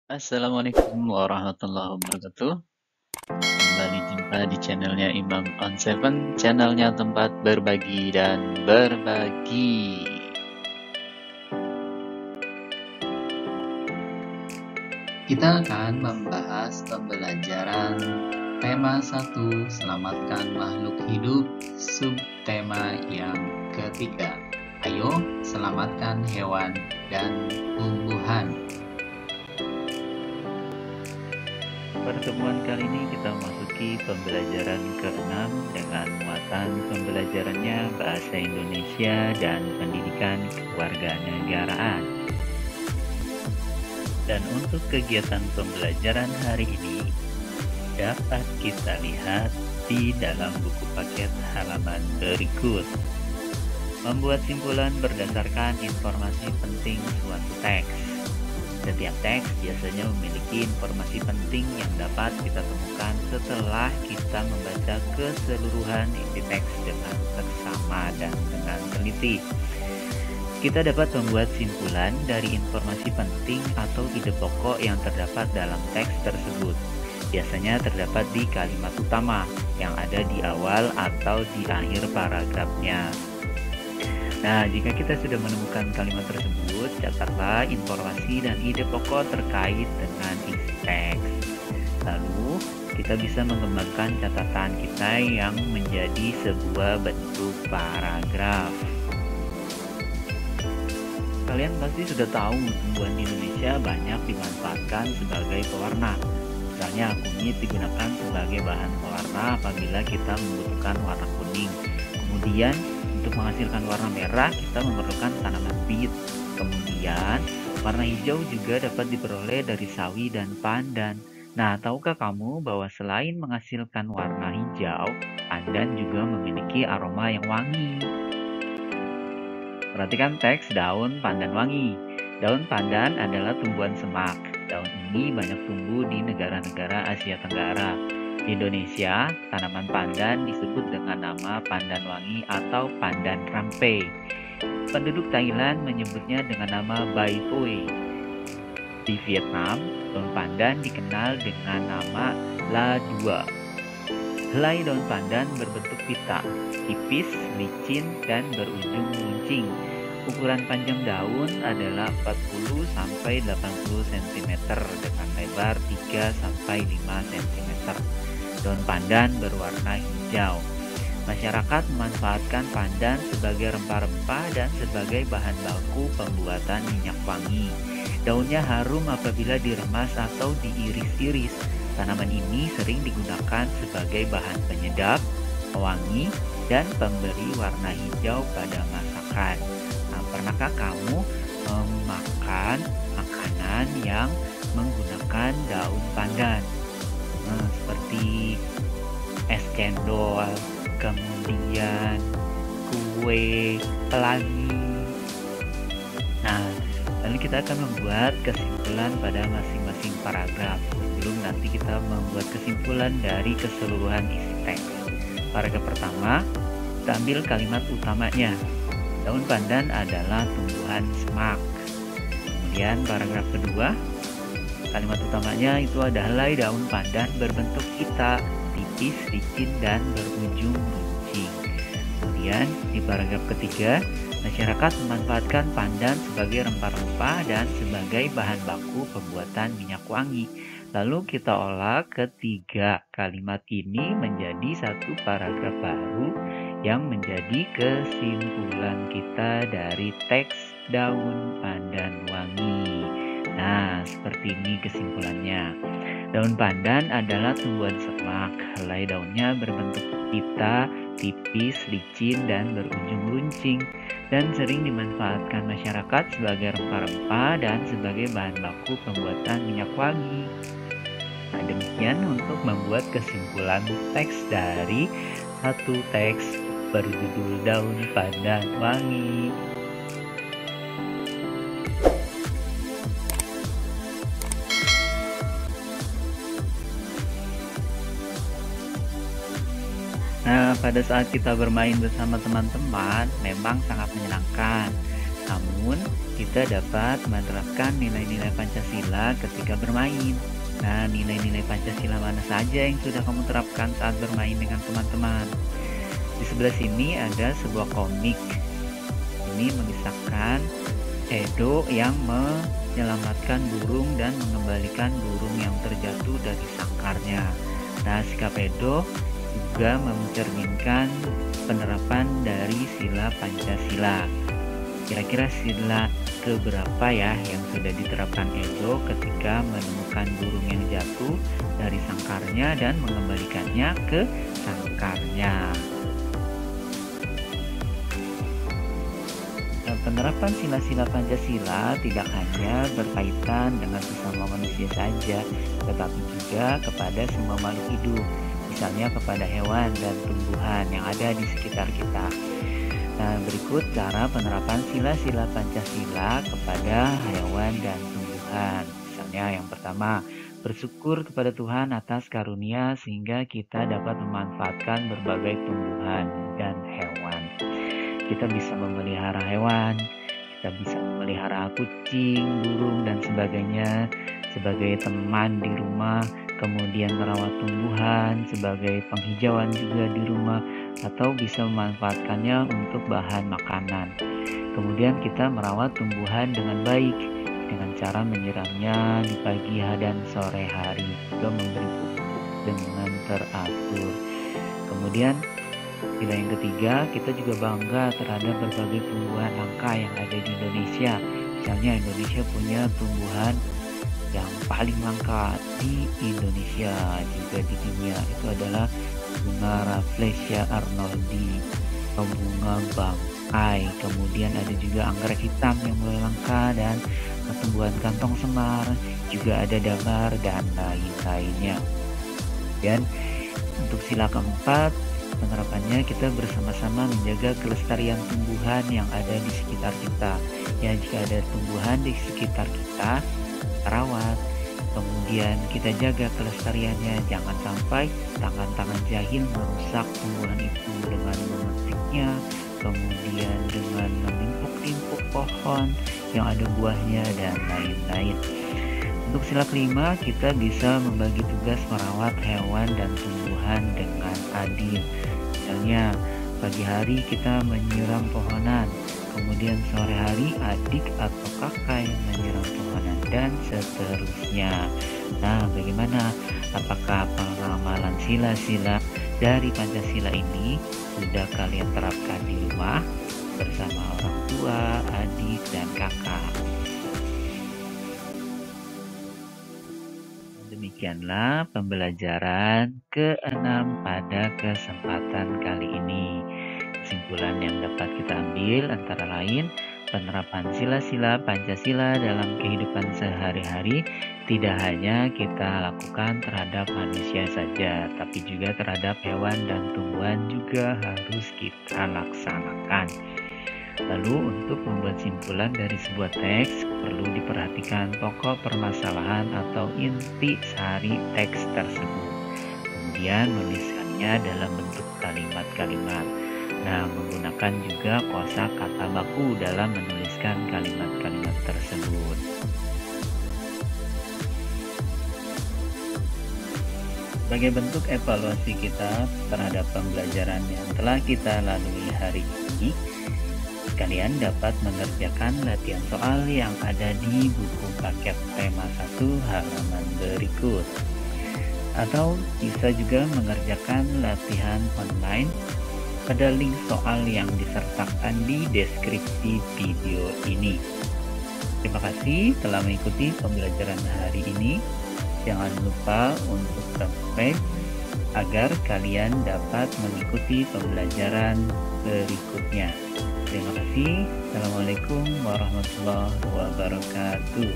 Assalamualaikum warahmatullahi wabarakatuh. Kembali jumpa di channelnya Imam on Seven, channelnya tempat berbagi dan berbagi. Kita akan membahas pembelajaran tema 1, selamatkan makhluk hidup, subtema yang ketiga. Ayo, selamatkan hewan dan tumbuhan. Pertemuan kali ini kita memasuki pembelajaran ke-6 dengan muatan pembelajarannya Bahasa Indonesia dan Pendidikan Kewarganegaraan. Dan untuk kegiatan pembelajaran hari ini dapat kita lihat di dalam buku paket halaman berikut. Membuat simpulan berdasarkan informasi penting suatu teks. Setiap teks biasanya memiliki informasi penting yang dapat kita temukan setelah kita membaca keseluruhan isi teks dengan seksama dan dengan teliti. Kita dapat membuat simpulan dari informasi penting atau ide pokok yang terdapat dalam teks tersebut. Biasanya terdapat di kalimat utama yang ada di awal atau di akhir paragrafnya. Nah, jika kita sudah menemukan kalimat tersebut, catatlah informasi dan ide pokok terkait dengan isi teks. Lalu, kita bisa mengembangkan catatan kita yang menjadi sebuah bentuk paragraf. Kalian pasti sudah tahu tumbuhan di Indonesia banyak dimanfaatkan sebagai pewarna. Misalnya, kunyit digunakan sebagai bahan pewarna apabila kita membutuhkan warna kuning. Kemudian, untuk menghasilkan warna merah, kita memerlukan tanaman bit. Kemudian, warna hijau juga dapat diperoleh dari sawi dan pandan. Nah, tahukah kamu bahwa selain menghasilkan warna hijau, pandan juga memiliki aroma yang wangi? Perhatikan teks daun pandan wangi. Daun pandan adalah tumbuhan semak. Daun ini banyak tumbuh di negara-negara Asia Tenggara. Di Indonesia, tanaman pandan disebut dengan nama pandan wangi atau pandan rampe. Penduduk Thailand menyebutnya dengan nama bai toi. Di Vietnam, daun pandan dikenal dengan nama la dua. Helai daun pandan berbentuk pita, tipis, licin, dan berujung runcing. Ukuran panjang daun adalah 40-80 cm dengan lebar 3-5 cm. Daun pandan berwarna hijau. Masyarakat memanfaatkan pandan sebagai rempah-rempah dan sebagai bahan baku pembuatan minyak wangi. Daunnya harum apabila diremas atau diiris-iris. Tanaman ini sering digunakan sebagai bahan penyedap, pewangi, dan pemberi warna hijau pada masakan. Nah, pernahkah kamu memakan makanan yang menggunakan daun pandan? Seperti es cendol, kemudian kue pelangi. Nah, lalu kita akan membuat kesimpulan pada masing-masing paragraf sebelum nanti kita membuat kesimpulan dari keseluruhan isi teks. Paragraf pertama, kita ambil kalimat utamanya. Daun pandan adalah tumbuhan semak. Kemudian paragraf kedua, kalimat utamanya itu ada helai daun pandan berbentuk pita, tipis, licin, dan berujung runcing. Kemudian di paragraf ketiga, masyarakat memanfaatkan pandan sebagai rempah-rempah dan sebagai bahan baku pembuatan minyak wangi. Lalu kita olah ketiga kalimat ini menjadi satu paragraf baru yang menjadi kesimpulan kita dari teks daun pandan wangi. Nah, seperti ini kesimpulannya. Daun pandan adalah tumbuhan semak. Helai daunnya berbentuk pita, tipis, licin, dan berujung runcing, dan sering dimanfaatkan masyarakat sebagai rempah-rempah dan sebagai bahan baku pembuatan minyak wangi. Nah, demikian untuk membuat kesimpulan teks dari satu teks berjudul Daun Pandan Wangi. Nah, pada saat kita bermain bersama teman-teman memang sangat menyenangkan. Namun, kita dapat menerapkan nilai-nilai Pancasila ketika bermain. Nah, nilai-nilai Pancasila mana saja yang sudah kamu terapkan saat bermain dengan teman-teman? Di sebelah sini ada sebuah komik. Ini mengisahkan Edo yang menyelamatkan burung dan mengembalikan burung yang terjatuh dari sangkarnya. Nah, sikap Edo juga mencerminkan penerapan dari sila Pancasila. Kira-kira sila keberapa ya yang sudah diterapkan Edo ketika menemukan burung yang jatuh dari sangkarnya dan mengembalikannya ke sangkarnya? Nah, penerapan sila-sila Pancasila tidak hanya berkaitan dengan sesama manusia saja, tetapi juga kepada semua makhluk hidup, misalnya kepada hewan dan tumbuhan yang ada di sekitar kita. Nah, berikut cara penerapan sila-sila Pancasila kepada hewan dan tumbuhan. Misalnya yang pertama, bersyukur kepada Tuhan atas karunia sehingga kita dapat memanfaatkan berbagai tumbuhan dan hewan. Kita bisa memelihara hewan, kita bisa memelihara kucing, burung, dan sebagainya sebagai teman di rumah, kemudian merawat tumbuhan sebagai penghijauan juga di rumah, atau bisa memanfaatkannya untuk bahan makanan. Kemudian kita merawat tumbuhan dengan baik dengan cara menyiramnya di pagi dan sore hari, juga memberi pupuk dengan teratur. Kemudian sila yang ketiga, kita juga bangga terhadap berbagai tumbuhan langka yang ada di Indonesia. Misalnya Indonesia punya tumbuhan yang paling langka di Indonesia juga di dunia, itu adalah bunga Rafflesia arnoldi atau bunga bangkai. Kemudian ada juga anggrek hitam yang mulai langka dan tumbuhan kantong semar, juga ada damar dan lain-lainnya. Dan untuk sila keempat, penerapannya kita bersama-sama menjaga kelestarian tumbuhan yang ada di sekitar kita. Ya, jika ada tumbuhan di sekitar kita, rawat, kemudian kita jaga kelestariannya. Jangan sampai tangan-tangan jahil merusak tumbuhan itu dengan memetiknya, kemudian dengan menimpuk-timpuk pohon yang ada buahnya dan lain-lain. Untuk sila kelima, kita bisa membagi tugas merawat hewan dan tumbuhan dengan adil. Misalnya, pagi hari kita menyiram pohonan, kemudian sore hari adik atau kakak yang menyiram pohonan, dan seterusnya. Nah, bagaimana? Apakah pengamalan sila-sila dari Pancasila ini sudah kalian terapkan di rumah bersama orang tua, adik, dan kakak? Demikianlah pembelajaran ke-6 pada kesempatan kali ini. Kesimpulan yang dapat kita ambil antara lain, penerapan sila-sila Pancasila dalam kehidupan sehari-hari tidak hanya kita lakukan terhadap manusia saja, tapi juga terhadap hewan dan tumbuhan juga harus kita laksanakan. Lalu untuk membuat simpulan dari sebuah teks, perlu diperhatikan pokok permasalahan atau inti sari teks tersebut. Kemudian menuliskannya dalam bentuk kalimat-kalimat. Nah, menggunakan juga kosakata baku dalam menuliskan kalimat-kalimat tersebut. Sebagai bentuk evaluasi kita terhadap pembelajaran yang telah kita lalui hari ini, kalian dapat mengerjakan latihan soal yang ada di buku paket tema 1 halaman berikut. Atau bisa juga mengerjakan latihan online pada link soal yang disertakan di deskripsi video ini. Terima kasih telah mengikuti pembelajaran hari ini. Jangan lupa untuk subscribe agar kalian dapat mengikuti pembelajaran berikutnya. Terima kasih. Assalamualaikum warahmatullahi wabarakatuh.